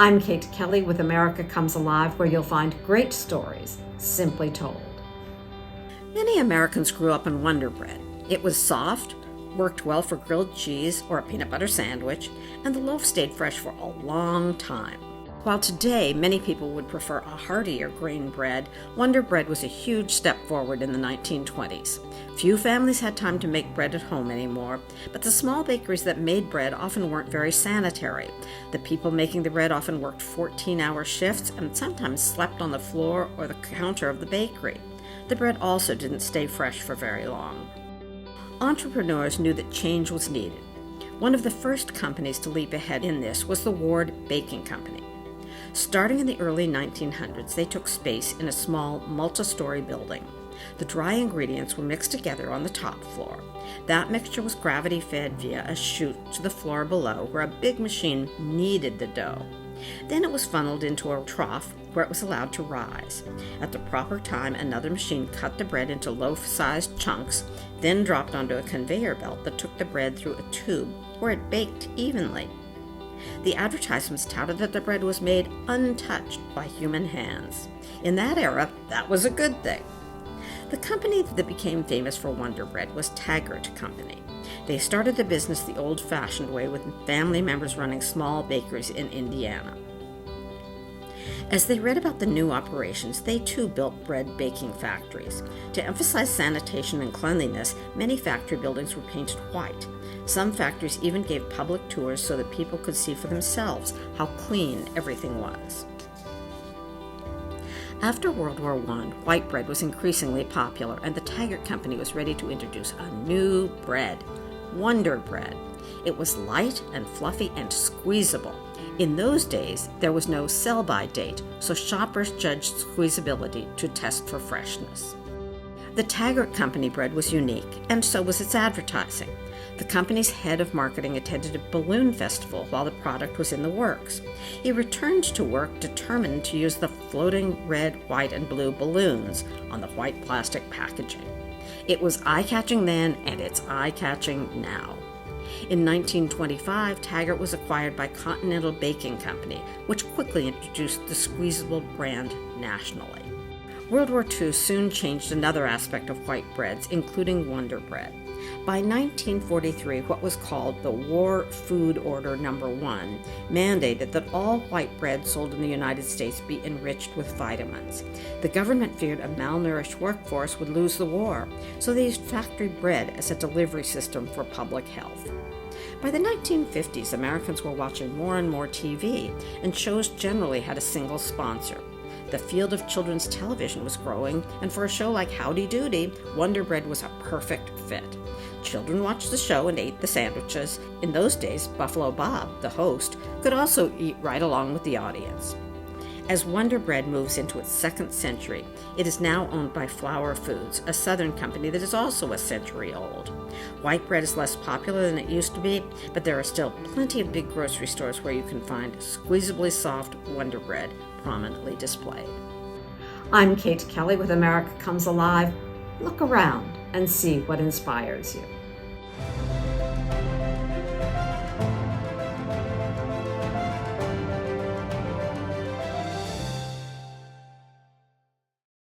I'm Kate Kelly with America Comes Alive, where you'll find great stories simply told. Many Americans grew up on Wonder Bread. It was soft, worked well for grilled cheese or a peanut butter sandwich, and the loaf stayed fresh for a long time. While today many people would prefer a heartier grain bread, Wonder Bread was a huge step forward in the 1920s. Few families had time to make bread at home anymore, but the small bakeries that made bread often weren't very sanitary. The people making the bread often worked 14-hour shifts and sometimes slept on the floor or the counter of the bakery. The bread also didn't stay fresh for very long. Entrepreneurs knew that change was needed. One of the first companies to leap ahead in this was the Ward Baking Company. Starting in the early 1900s, they took space in a small, multi-story building. The dry ingredients were mixed together on the top floor. That mixture was gravity-fed via a chute to the floor below, where a big machine kneaded the dough. Then it was funneled into a trough where it was allowed to rise. At the proper time, another machine cut the bread into loaf-sized chunks, then dropped onto a conveyor belt that took the bread through a tube where it baked evenly. The advertisements touted that the bread was made untouched by human hands. In that era, that was a good thing. The company that became famous for Wonder Bread was Taggart Company. They started the business the old-fashioned way, with family members running small bakeries in Indiana. As they read about the new operations, they too built bread baking factories. To emphasize sanitation and cleanliness, many factory buildings were painted white. Some factories even gave public tours so that people could see for themselves how clean everything was. After World War I, white bread was increasingly popular, and the Taggart Company was ready to introduce a new bread, Wonder Bread. It was light and fluffy and squeezable. In those days, there was no sell-by date, so shoppers judged squeezability to test for freshness. The Taggart Company bread was unique, and so was its advertising. The company's head of marketing attended a balloon festival while the product was in the works. He returned to work determined to use the floating red, white, and blue balloons on the white plastic packaging. It was eye-catching then, and it's eye-catching now. In 1925, Taggart was acquired by Continental Baking Company, which quickly introduced the squeezable brand nationally. World War II soon changed another aspect of white breads, including Wonder Bread. By 1943, what was called the War Food Order No. 1 mandated that all white bread sold in the United States be enriched with vitamins. The government feared a malnourished workforce would lose the war, so they used factory bread as a delivery system for public health. By the 1950s, Americans were watching more and more TV, and shows generally had a single sponsor. The field of children's television was growing, and for a show like Howdy Doody, Wonder Bread was a perfect fit. Children watched the show and ate the sandwiches. In those days, Buffalo Bob, the host, could also eat right along with the audience. As Wonder Bread moves into its second century, it is now owned by Flour Foods, a Southern company that is also a century old. White bread is less popular than it used to be, but there are still plenty of big grocery stores where you can find squeezably soft Wonder Bread prominently displayed. I'm Kate Kelly with America Comes Alive. Look around and see what inspires you.